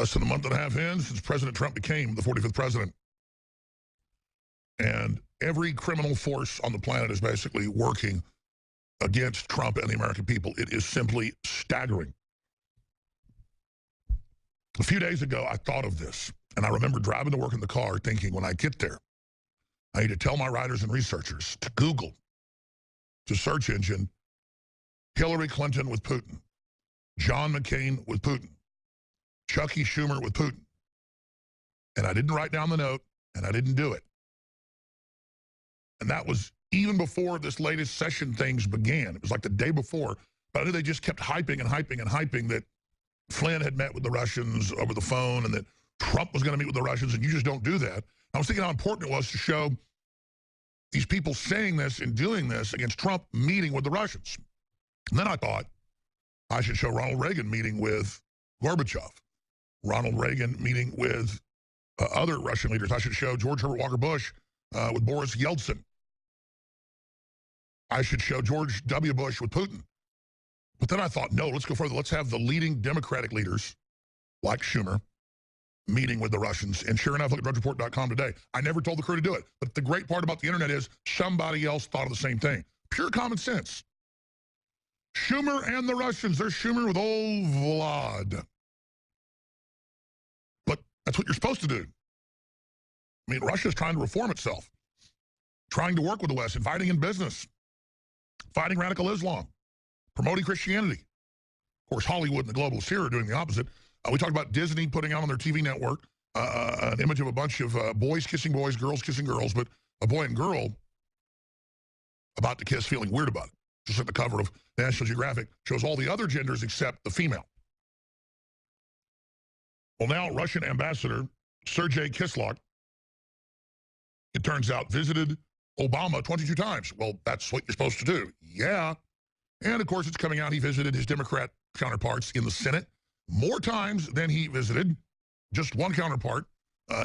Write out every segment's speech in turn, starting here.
Less than a month and a half in since President Trump became the 45th president. And every criminal force on the planet is basically working against Trump and the American people. It is simply staggering. A few days ago, I thought of this, and I remember driving to work in the car thinking, when I get there, I need to tell my writers and researchers to Google, to search engine, Hillary Clinton with Putin, John McCain with Putin, Chucky Schumer with Putin. And I didn't write down the note, and I didn't do it. And that was even before this latest session things began. It was like the day before. But I knew they just kept hyping and hyping and hyping that Flynn had met with the Russians over the phone and that Trump was going to meet with the Russians, and you just don't do that. I was thinking how important it was to show these people saying this and doing this against Trump meeting with the Russians. And then I thought I should show Ronald Reagan meeting with Gorbachev, Ronald Reagan meeting with other Russian leaders. I should show George Herbert Walker Bush with Boris Yeltsin. I should show George W. Bush with Putin. But then I thought, no, let's go further. Let's have the leading Democratic leaders, like Schumer, meeting with the Russians. And sure enough, look at drudgereport.com today. I never told the crew to do it. But the great part about the internet is somebody else thought of the same thing. Pure common sense. Schumer and the Russians. There's Schumer with old Vlad. But that's what you're supposed to do. I mean, Russia's trying to reform itself, trying to work with the West, inviting in business, fighting radical Islam, promoting Christianity. Of course, Hollywood and the globalists here are doing the opposite. We talked about Disney putting out on their TV network an image of a bunch of boys kissing boys, girls kissing girls, but a boy and girl about to kiss feeling weird about it. Just like the cover of National Geographic shows all the other genders except the female. Well, now Russian ambassador Sergei Kislyak, it turns out, visited Obama 22 times. Well, that's what you're supposed to do. Yeah. And, of course, it's coming out he visited his Democrat counterparts in the Senate more times than he visited just one counterpart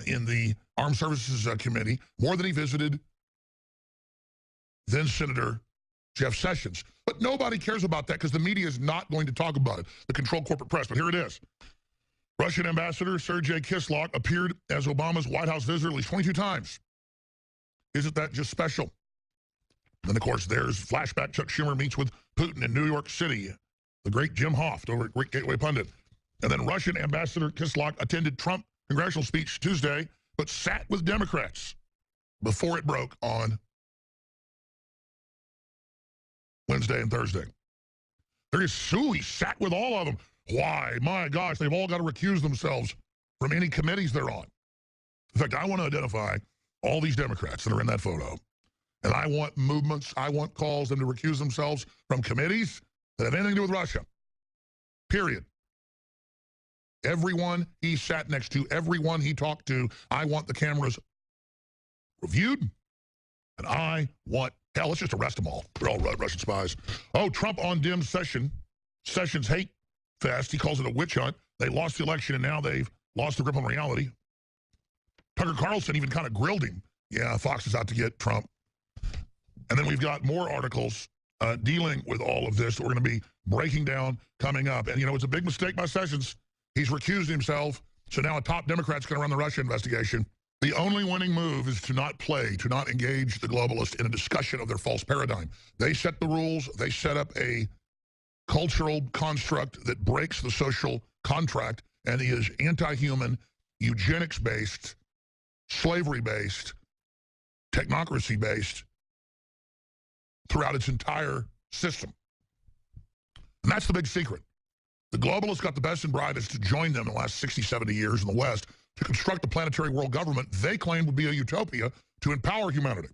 in the Armed Services Committee, more than he visited then Senator Jeff Sessions. But nobody cares about that because the media is not going to talk about it, the controlled corporate press. But here it is. Russian ambassador Sergei Kislyak appeared as Obama's White House visitor at least 22 times. Isn't that just special? Then, of course, there's flashback. Chuck Schumer meets with Putin in New York City. The great Jim Hoft over at Great Gateway Pundit. And then Russian ambassador Kislyak attended Trump congressional speech Tuesday, but sat with Democrats before it broke on Wednesday and Thursday. There is Sue. He sat with all of them. Why? My gosh, they've all got to recuse themselves from any committees they're on. In fact, I want to identify all these Democrats that are in that photo. And I want movements, I want calls them to recuse themselves from committees that have anything to do with Russia. Period. Everyone he sat next to, everyone he talked to, I want the cameras reviewed. And I want, hell, let's just arrest them all. They're all Russian spies. Oh, Trump on dim Sessions hate fest. He calls it a witch hunt. They lost the election and now they've lost the grip on reality. Tucker Carlson even kind of grilled him. Yeah, Fox is out to get Trump. And then we've got more articles dealing with all of this that we're going to be breaking down coming up. And, you know, it's a big mistake by Sessions. He's recused himself. So now a top Democrat's going to run the Russia investigation. The only winning move is to not play, to not engage the globalists in a discussion of their false paradigm. They set the rules. They set up a cultural construct that breaks the social contract and is anti-human, eugenics-based, slavery-based, technocracy-based throughout its entire system. And that's the big secret. The globalists got the best and brightest to join them in the last 60, 70 years in the West to construct the planetary world government they claimed would be a utopia to empower humanity.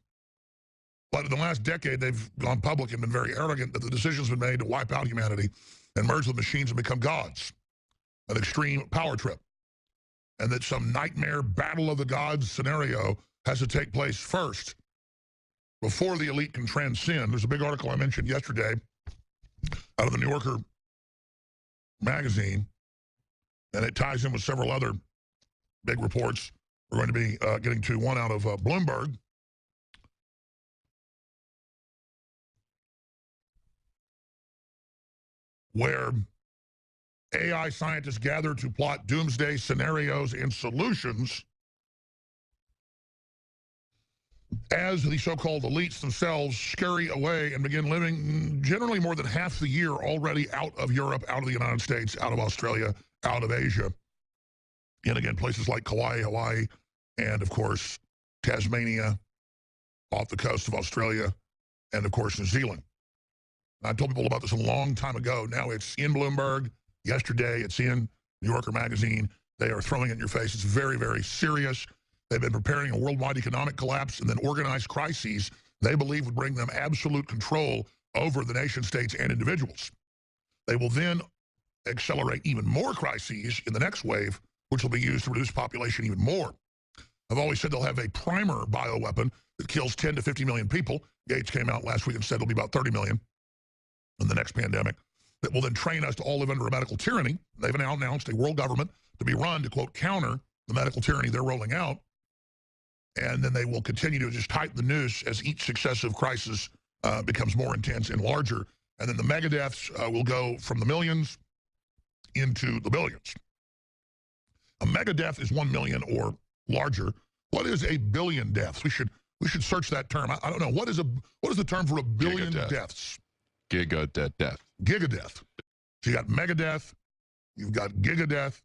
But in the last decade, they've gone public and been very arrogant that the decision's been made to wipe out humanity and merge with machines and become gods. An extreme power trip. And that some nightmare battle of the gods scenario has to take place first before the elite can transcend. There's a big article I mentioned yesterday out of the New Yorker magazine, and it ties in with several other big reports. We're going to be getting to one out of Bloomberg. Where AI scientists gather to plot doomsday scenarios and solutions as the so-called elites themselves scurry away and begin living generally more than half the year already out of Europe, out of the United States, out of Australia, out of Asia. And again, places like Kauai, Hawaii, and of course, Tasmania, off the coast of Australia, and of course, New Zealand. I told people about this a long time ago. Now it's in Bloomberg. Yesterday, it's in New Yorker magazine. They are throwing it in your face. It's very, very serious. They've been preparing a worldwide economic collapse and then organized crises they believe would bring them absolute control over the nation states and individuals. They will then accelerate even more crises in the next wave, which will be used to reduce population even more. I've always said they'll have a primer bioweapon that kills 10 to 50 million people. Gates came out last week and said it'll be about 30 million in the next pandemic. That will then train us to all live under a medical tyranny. They've now announced a world government to be run to, quote, counter the medical tyranny they're rolling out. And then they will continue to just tighten the noose as each successive crisis becomes more intense and larger. And then the mega deaths will go from the millions into the billions. A mega death is 1 million or larger. What is a billion deaths? We should search that term. I don't know. What is the term for a billion deaths? Death. Gigadeath. So you got mega death, you've got gigadeath.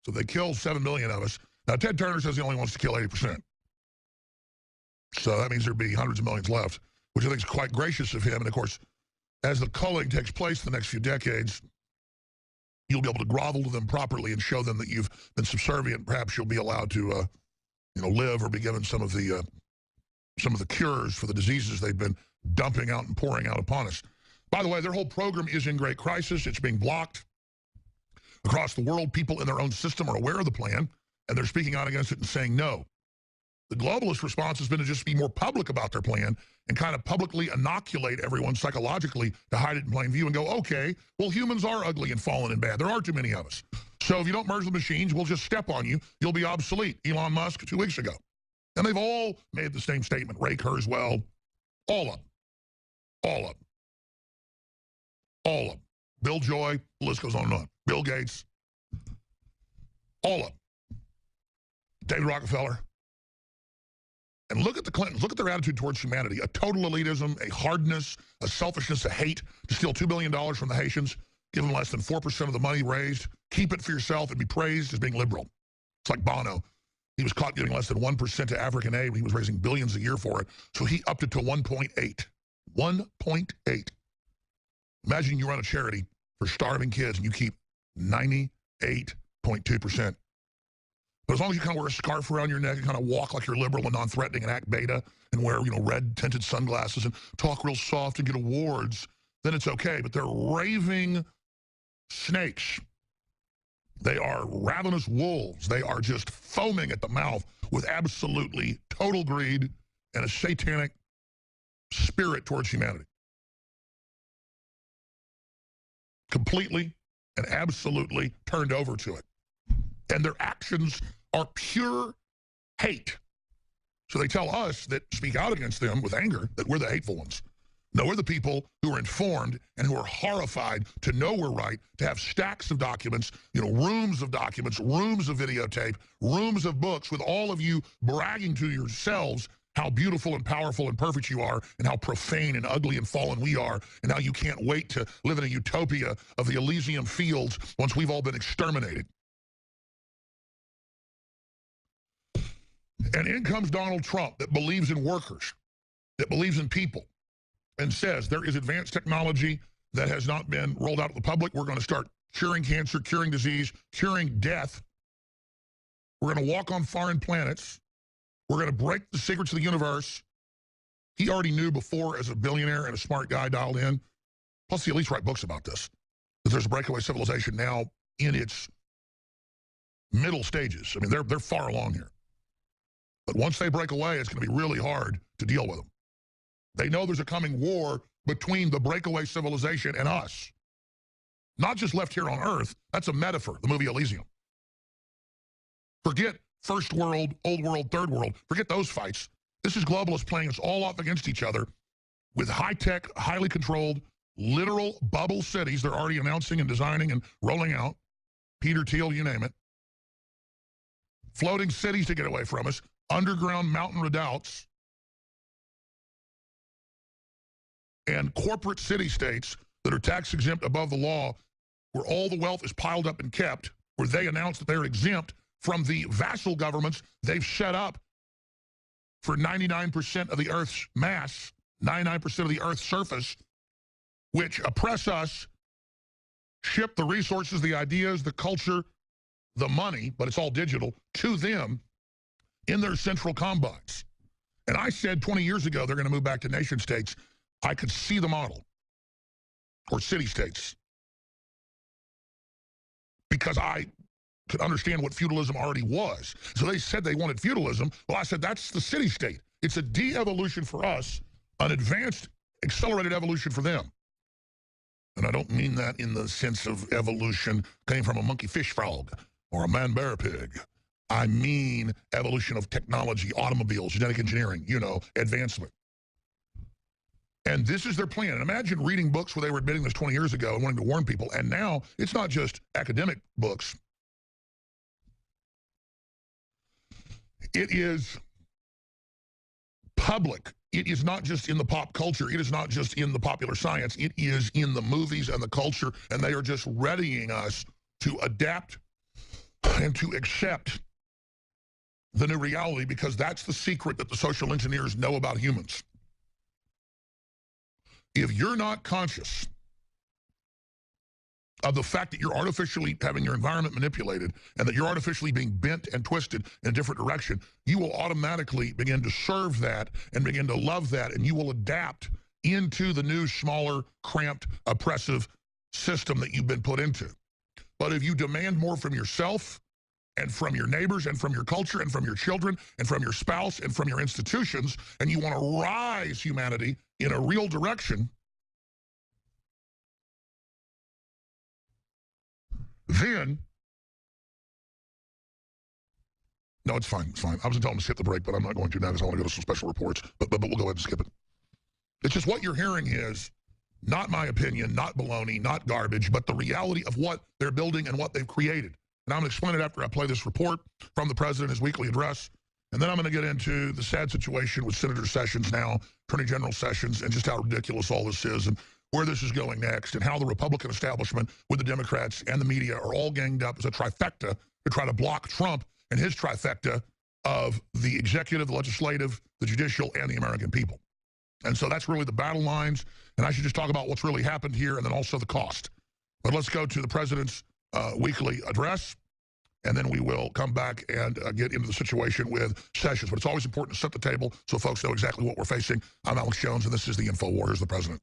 So they kill 7 million of us. Now, Ted Turner says he only wants to kill 80%. So that means there'd be hundreds of millions left, which I think is quite gracious of him. And, of course, as the culling takes place in the next few decades, you'll be able to grovel to them properly and show them that you've been subservient. Perhaps you'll be allowed to, live or be given some of the cures for the diseases they've been dumping out and pouring out upon us. By the way, their whole program is in great crisis. It's being blocked. Across the world, people in their own system are aware of the plan, and they're speaking out against it and saying no. The globalist response has been to just be more public about their plan and kind of publicly inoculate everyone psychologically to hide it in plain view and go, okay, well, humans are ugly and fallen and bad. There are too many of us. So if you don't merge the machines, we'll just step on you. You'll be obsolete. Elon Musk 2 weeks ago. And they've all made the same statement. Ray Kurzweil, all of them. All of them. All of them. Bill Joy, the list goes on and on. Bill Gates, all of them. David Rockefeller. And look at the Clintons. Look at their attitude towards humanity. A total elitism, a hardness, a selfishness, a hate to steal $2 billion from the Haitians, give them less than 4% of the money raised, keep it for yourself, and be praised as being liberal. It's like Bono. He was caught giving less than 1% to African aid when he was raising billions a year for it. So he upped it to 1.8. 1.8. Imagine you run a charity for starving kids and you keep 98.2%. But as long as you kind of wear a scarf around your neck and kind of walk like you're liberal and non-threatening and act beta and wear, red tinted sunglasses and talk real soft and get awards, then it's okay. But they're raving snakes. They are ravenous wolves. They are just foaming at the mouth with absolutely total greed and a satanic spirit towards humanity. Completely and absolutely turned over to it. And their actions are pure hate. So they tell us that speak out against them with anger that we're the hateful ones. No, we're the people who are informed and who are horrified to know we're right, to have stacks of documents, rooms of documents, rooms of videotape, rooms of books with all of you bragging to yourselves how beautiful and powerful and perfect you are and how profane and ugly and fallen we are and how you can't wait to live in a utopia of the Elysium fields once we've all been exterminated. And in comes Donald Trump that believes in workers, that believes in people, and says there is advanced technology that has not been rolled out to the public. We're going to start curing cancer, curing disease, curing death. We're going to walk on foreign planets. We're going to break the secrets of the universe. He already knew before as a billionaire and a smart guy dialed in. Plus, he at least write books about this, that there's a breakaway civilization now in its middle stages. I mean, they're far along here. But once they break away, it's going to be really hard to deal with them. They know there's a coming war between the breakaway civilization and us. Not just left here on Earth. That's a metaphor, the movie Elysium. Forget first world, old world, third world. Forget those fights. This is globalists playing us all off against each other with high-tech, highly controlled, literal bubble cities they're already announcing and designing and rolling out. Peter Thiel, you name it. Floating cities to get away from us. Underground mountain redoubts. And corporate city-states that are tax-exempt above the law, where all the wealth is piled up and kept, where they announce that they're exempt from the vassal governments they've set up for 99% of the Earth's mass, 99% of the Earth's surface, which oppress us, ship the resources, the ideas, the culture, the money, but it's all digital, to them in their central combines. And I said 20 years ago they're going to move back to nation states. I could see the model, or city-states, because I could understand what feudalism already was. So they said they wanted feudalism. Well, I said that's the city-state. It's a de-evolution for us, an advanced, accelerated evolution for them. And I don't mean that in the sense of evolution came from a monkey fish frog or a man-bear pig. I mean evolution of technology, automobiles, genetic engineering, you know, advancement. And this is their plan. And imagine reading books where they were admitting this 20 years ago and wanting to warn people. And now it's not just academic books. It is public. It is not just in the pop culture. It is not just in the popular science. It is in the movies and the culture. And they are just readying us to adapt and to accept the new reality, because that's the secret that the social engineers know about humans. If you're not conscious of the fact that you're artificially having your environment manipulated and that you're artificially being bent and twisted in a different direction, you will automatically begin to serve that and begin to love that, and you will adapt into the new, smaller, cramped, oppressive system that you've been put into. But if you demand more from yourself and from your neighbors and from your culture and from your children and from your spouse and from your institutions, and you want to rise humanity in a real direction, then, no, it's fine, it's fine. I was going to tell them to skip the break, but I'm not going to now because I want to go to some special reports, but we'll go ahead and skip it. It's just what you're hearing is not my opinion, not baloney, not garbage, but the reality of what they're building and what they've created. And I'm going to explain it after I play this report from the president, his weekly address. And then I'm going to get into the sad situation with Senator Sessions now, Attorney General Sessions, and just how ridiculous all this is and where this is going next, and how the Republican establishment with the Democrats and the media are all ganged up as a trifecta to try to block Trump and his trifecta of the executive, the legislative, the judicial, and the American people. And so that's really the battle lines. And I should just talk about what's really happened here and then also the cost. But let's go to the president's weekly address, and then we will come back and get into the situation with Sessions. But it's always important to set the table so folks know exactly what we're facing. I'm Alex Jones, and this is the InfoWar. Here's the president.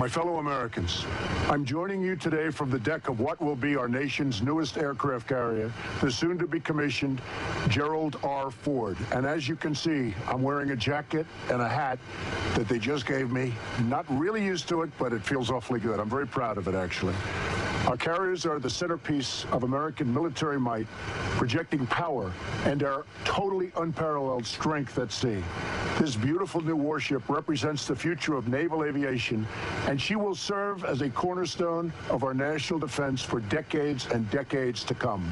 My fellow Americans, I'm joining you today from the deck of what will be our nation's newest aircraft carrier, the soon-to-be commissioned Gerald R. Ford. And as you can see, I'm wearing a jacket and a hat that they just gave me. Not really used to it, but it feels awfully good. I'm very proud of it, actually. Our carriers are the centerpiece of American military might, projecting power and our totally unparalleled strength at sea. This beautiful new warship represents the future of naval aviation, and she will serve as a cornerstone of our national defense for decades and decades to come.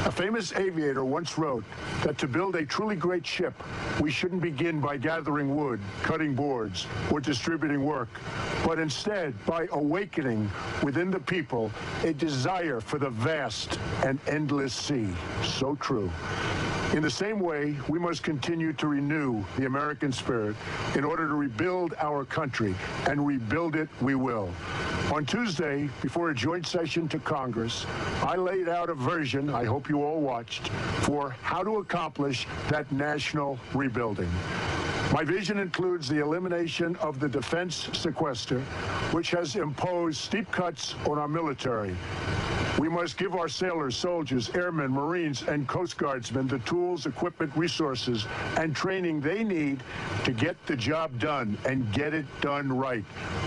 A famous aviator once wrote that to build a truly great ship, we shouldn't begin by gathering wood, cutting boards, or distributing work, but instead by awakening within the people a desire for the vast and endless sea. So true. In the same way, we must continue to renew the American spirit in order to rebuild our country, and rebuild it we will. On Tuesday, before a joint session to Congress, I laid out a version, I hope you all watched, for how to accomplish that national rebuilding. My vision includes the elimination of the defense sequester, which has imposed steep cuts on our military. We must give our sailors, soldiers, airmen, Marines, and Coast Guardsmen the tools, equipment, resources, and training they need to get the job done and get it done right,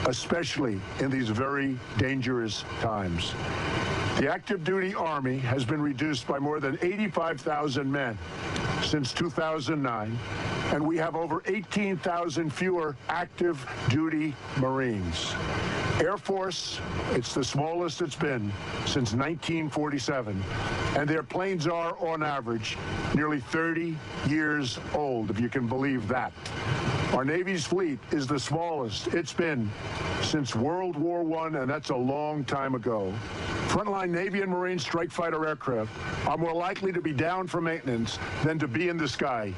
especially in these very dangerous times. The active duty Army has been reduced by more than 85,000 men. since 2009, and we have over 18,000 fewer active duty Marines. Air Force, it's the smallest it's been since 1947, and their planes are, on average, nearly 30 years old, if you can believe that. Our Navy's fleet is the smallest it's been since World War I, and that's a long time ago. Frontline Navy and Marine strike fighter aircraft are more likely to be down for maintenance than to be in the sky.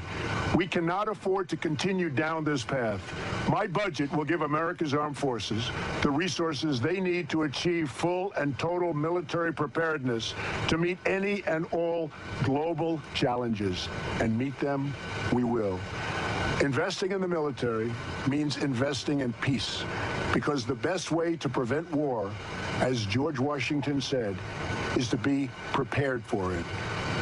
We cannot afford to continue down this path. My budget will give America's armed forces the resources they need to achieve full and total military preparedness to meet any and all global challenges. And meet them, we will. Investing in the military means investing in peace, because the best way to prevent war, as George Washington said, is to be prepared for it.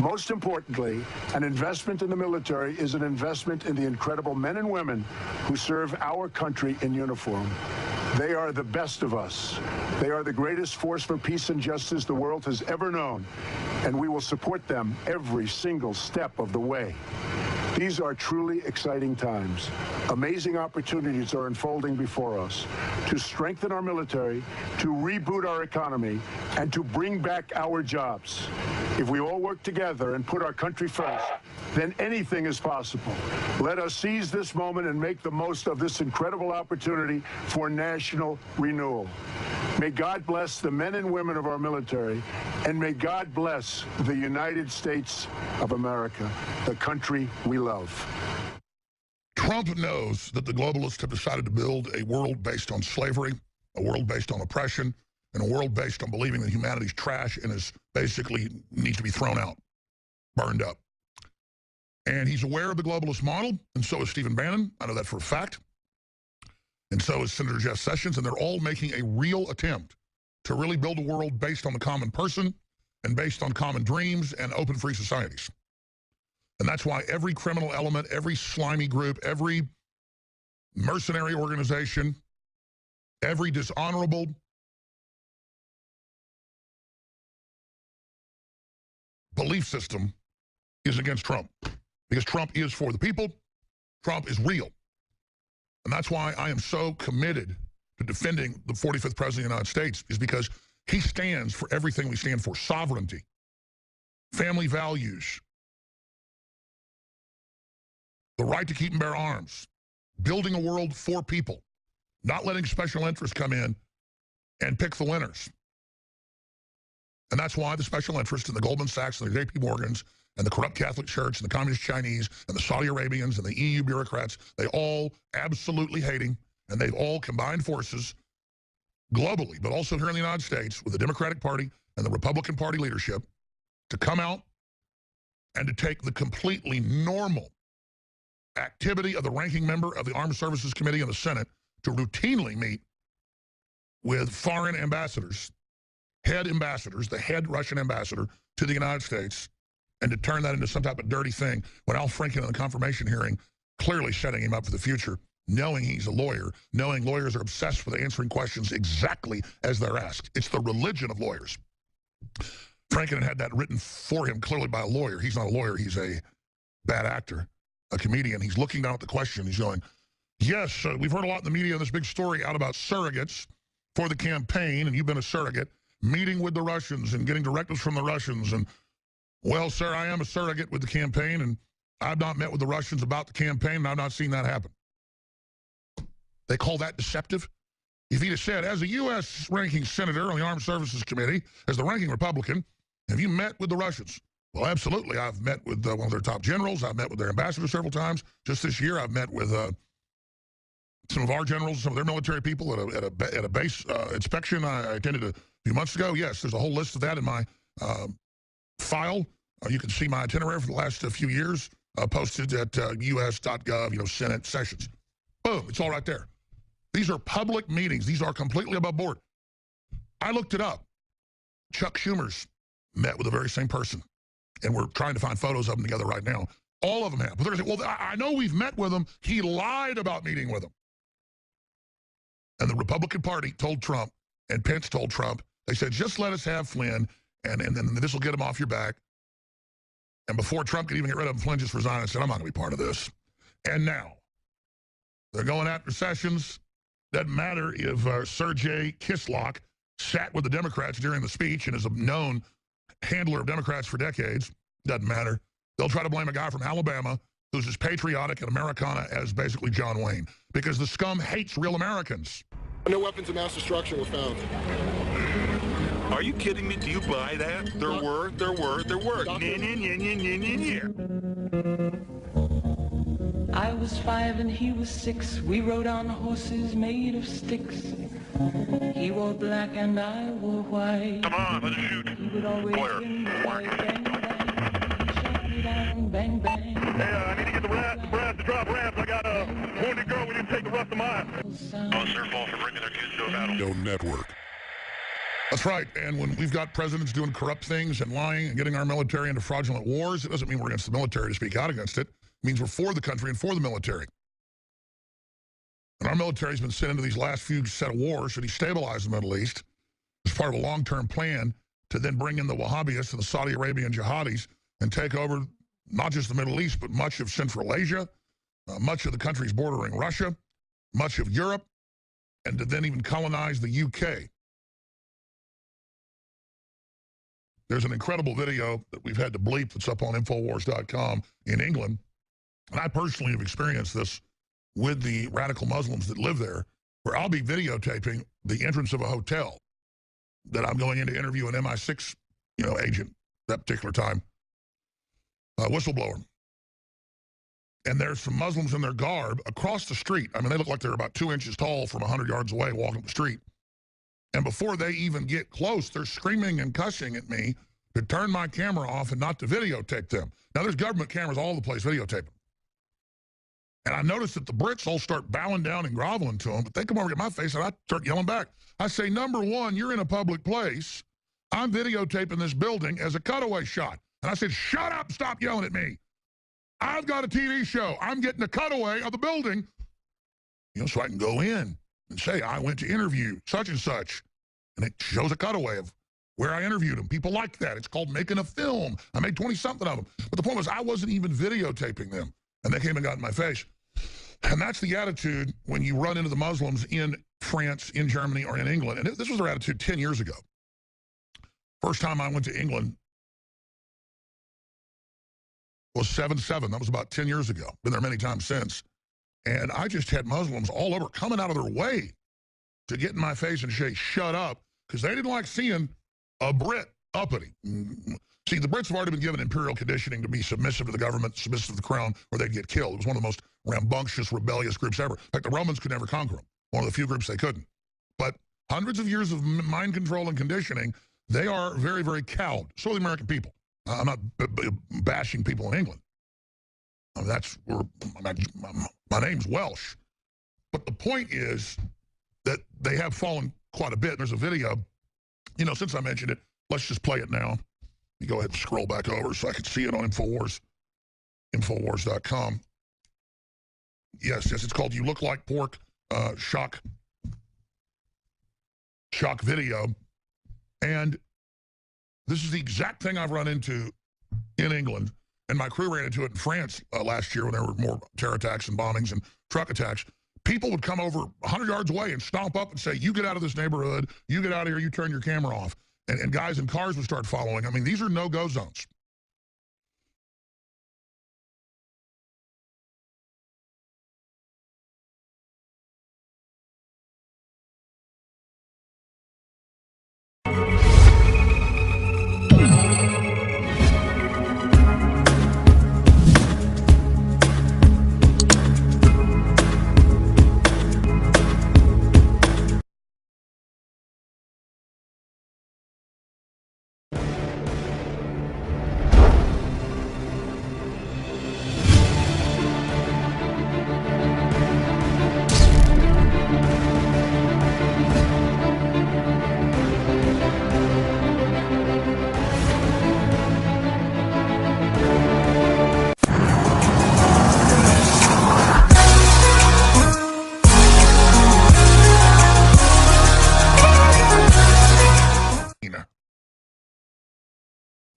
Most importantly, an investment in the military is an investment in the incredible men and women who serve our country in uniform. They are the best of us. They are the greatest force for peace and justice the world has ever known, and we will support them every single step of the way. These are truly exciting times. Amazing opportunities are unfolding before us to strengthen our military, to reboot our economy, and to bring back our jobs. If we all work together and put our country first, then anything is possible. Let us seize this moment and make the most of this incredible opportunity for national renewal. May God bless the men and women of our military, and may God bless the United States of America, the country we love. Trump knows that the globalists have decided to build a world based on slavery, a world based on oppression, and a world based on believing that humanity's trash and is basically needs to be thrown out, burned up. And he's aware of the globalist model, and so is Stephen Bannon. I know that for a fact. And so is Senator Jeff Sessions, and they're all making a real attempt to really build a world based on the common person and based on common dreams and open free societies. And that's why every criminal element, every slimy group, every mercenary organization, every dishonorable belief system is against Trump. Because Trump is for the people, Trump is real. And that's why I am so committed to defending the 45th President of the United States, is because he stands for everything we stand for: sovereignty, family values, the right to keep and bear arms, building a world for people, not letting special interests come in and pick the winners. And that's why the special interests and the Goldman Sachs and the JP Morgans and the corrupt Catholic Church and the Communist Chinese and the Saudi Arabians and the EU bureaucrats, they all absolutely hate him, and they've all combined forces globally, but also here in the United States, with the Democratic Party and the Republican Party leadership, to come out and to take the completely normal activity of the ranking member of the Armed Services Committee in the Senate to routinely meet with foreign ambassadors, the head Russian ambassador to the United States, and to turn that into some type of dirty thing, when Al Franken in the confirmation hearing clearly setting him up for the future, knowing he's a lawyer, knowing lawyers are obsessed with answering questions exactly as they're asked. It's the religion of lawyers. Franken had that written for him clearly by a lawyer. He's not a lawyer. He's a bad actor, a comedian. He's looking down at the question. He's going, yes, we've heard a lot in the media, this big story out about surrogates for the campaign, and you've been a surrogate, meeting with the Russians and getting directives from the Russians. And, well, sir, I am a surrogate with the campaign, and I've not met with the Russians about the campaign, and I've not seen that happen. They call that deceptive? If he'd have said, as a U.S. ranking senator on the Armed Services Committee, as the ranking Republican, have you met with the Russians? Well, absolutely. I've met with one of their top generals. I've met with their ambassador several times. Just this year, I've met with some of our generals, some of their military people at a base inspection I attended a few months ago. Yes, there's a whole list of that in my file. You can see my itinerary for the last few years posted at us.gov, Senate sessions. Boom, it's all right there. These are public meetings. These are completely above board. I looked it up. Chuck Schumer's met with the very same person, and we're trying to find photos of them together right now. All of them have. But they're saying, well, I know we've met with him. He lied about meeting with him. And the Republican Party told Trump, and Pence told Trump, they said, just let us have Flynn, and then this will get him off your back. And before Trump could even get rid of him, Flynn just resigned and said, I'm not going to be part of this. And now, they're going after Sessions. Doesn't matter if Sergei Kislyak sat with the Democrats during the speech and is a known handler of Democrats for decades. Doesn't matter. They'll try to blame a guy from Alabama who's as patriotic and Americana as basically John Wayne, because the scum hates real Americans. No weapons of mass destruction were found. Are you kidding me? Do you buy that? There were. I was 5 and he was 6. We rode on horses made of sticks. He wore black and I wore white. Come on, let's shoot. He would always bang, bang, bang. He shot me down, bang, bang. Hey, I need to get the brass to drop ramps. I got a wounded girl. We need to take the rest of mine. Oh, it's their fault for bringing their kids to a battle. No network. That's right. And when we've got presidents doing corrupt things and lying and getting our military into fraudulent wars, it doesn't mean we're against the military to speak out against it. It means we're for the country and for the military. And our military's been sent into these last few set of wars to destabilize the Middle East as part of a long-term plan to then bring in the Wahhabis and the Saudi Arabian jihadis and take over not just the Middle East, but much of Central Asia, much of the countries bordering Russia, much of Europe, and to then even colonize the UK. There's an incredible video that we've had to bleep that's up on Infowars.com in England. And I personally have experienced this with the radical Muslims that live there, where I'll be videotaping the entrance of a hotel that I'm going in to interview an MI6, agent that particular time, whistleblower. And there's some Muslims in their garb across the street. I mean, they look like they're about 2 inches tall from 100 yards away walking up the street. And before they even get close, they're screaming and cussing at me to turn my camera off and not to videotape them. Now, there's government cameras all over the place videotaping. And I noticed that the Brits all start bowing down and groveling to them, but they come over to my face and I start yelling back. I say, number one, you're in a public place. I'm videotaping this building as a cutaway shot. And I said, shut up, stop yelling at me. I've got a TV show. I'm getting a cutaway of the building, so I can go in and say, I went to interview such and such. And it shows a cutaway of where I interviewed them. People like that. It's called making a film. I made 20-something of them. But the point was, I wasn't even videotaping them. And they came and got in my face. And that's the attitude when you run into the Muslims in France, in Germany, or in England. And this was their attitude 10 years ago. First time I went to England was 7/7. That was about 10 years ago. Been there many times since. And I just had Muslims all over coming out of their way to get in my face and say, shut up, because they didn't like seeing a Brit uppity. See, the Brits have already been given imperial conditioning to be submissive to the government, submissive to the crown, or they'd get killed. It was one of the most rambunctious, rebellious groups ever. In fact, the Romans could never conquer them. One of the few groups they couldn't. But hundreds of years of mind control and conditioning, they are very, very cowed. So are the American people. I'm not bashing people in England. I mean, that's where my name's Welsh. But the point is that they have fallen quite a bit. There's a video, since I mentioned it, let's just play it now. You go ahead and scroll back over so I can see it on Infowars, Infowars.com. Yes, it's called You Look Like Pork, shock video. And this is the exact thing I've run into in England. And my crew ran into it in France last year when there were more terror attacks and bombings and truck attacks. People would come over 100 yards away and stomp up and say, you get out of this neighborhood, you get out of here, you turn your camera off. And guys in cars would start following. I mean, these are no-go zones.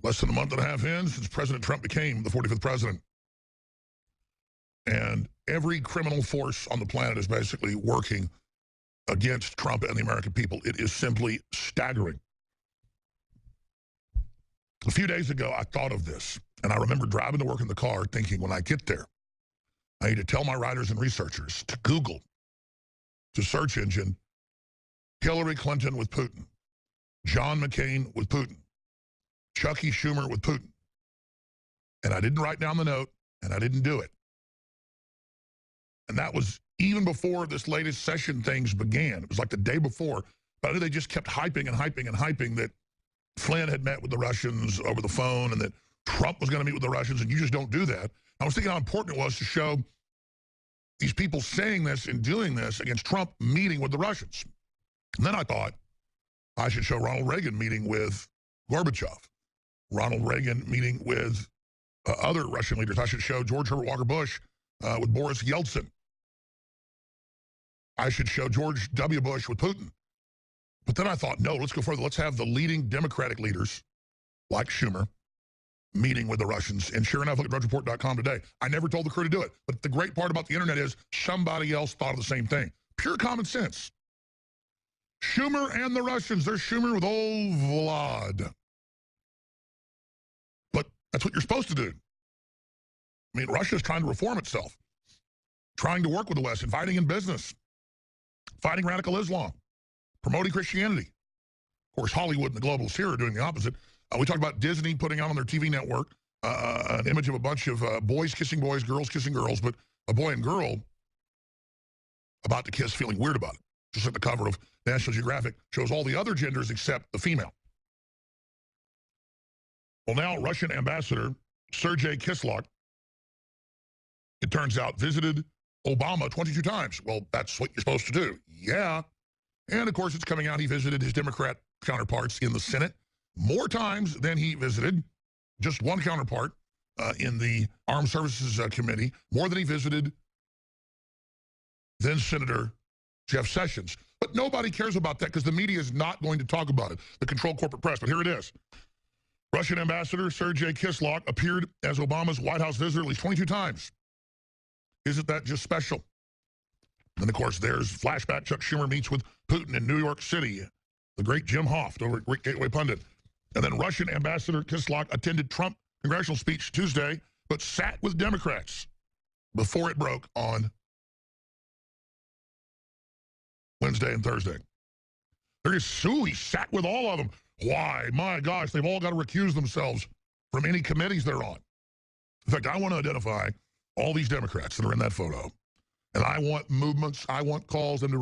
Less than a month and a half in since President Trump became the 45th president. And every criminal force on the planet is basically working against Trump and the American people. It is simply staggering. A few days ago, I thought of this, and I remember driving to work in the car thinking, when I get there, I need to tell my writers and researchers to Google, to search engine, Hillary Clinton with Putin, John McCain with Putin, Chucky Schumer with Putin. And I didn't write down the note, and I didn't do it. And that was even before this latest session things began. It was like the day before. But I knew they just kept hyping and hyping and hyping that Flynn had met with the Russians over the phone and that Trump was going to meet with the Russians, and you just don't do that. I was thinking how important it was to show these people saying this and doing this against Trump meeting with the Russians. And then I thought I should show Ronald Reagan meeting with Gorbachev, Ronald Reagan meeting with other Russian leaders. I should show George Herbert Walker Bush with Boris Yeltsin. I should show George W. Bush with Putin. But then I thought, no, let's go further. Let's have the leading Democratic leaders, like Schumer, meeting with the Russians. And sure enough, look at drudgereport.com today. I never told the crew to do it. But the great part about the internet is somebody else thought of the same thing. Pure common sense. Schumer and the Russians. There's Schumer with old Vlad. But that's what you're supposed to do. I mean, Russia's trying to reform itself, trying to work with the West, inviting in business, fighting radical Islam, promoting Christianity. Of course, Hollywood and the globalists here are doing the opposite. We talked about Disney putting out on their TV network an image of a bunch of boys kissing boys, girls kissing girls, but a boy and girl about to kiss feeling weird about it. Just like the cover of National Geographic shows all the other genders except the female. Well, now Russian ambassador Sergei Kislyak, it turns out, visited Obama 22 times. Well, that's what you're supposed to do. Yeah. And, of course, it's coming out he visited his Democrat counterparts in the Senate more times than he visited just one counterpart in the Armed Services Committee, more than he visited then Senator Jeff Sessions. But nobody cares about that because the media is not going to talk about it, the controlled corporate press. But here it is. Russian ambassador Sergei Kislyak appeared as Obama's White House visitor at least 22 times. Isn't that just special? And, of course, there's flashback. Chuck Schumer meets with Putin in New York City. The great Jim Hoft over at Gateway Pundit. And then Russian ambassador Kislyak attended Trump congressional speech Tuesday, but sat with Democrats before it broke on Wednesday and Thursday. There is Sue. He sat with all of them. Why? My gosh, they've all got to recuse themselves from any committees they're on. In fact, I want to identify all these Democrats that are in that photo. And I want movements, I want calls them to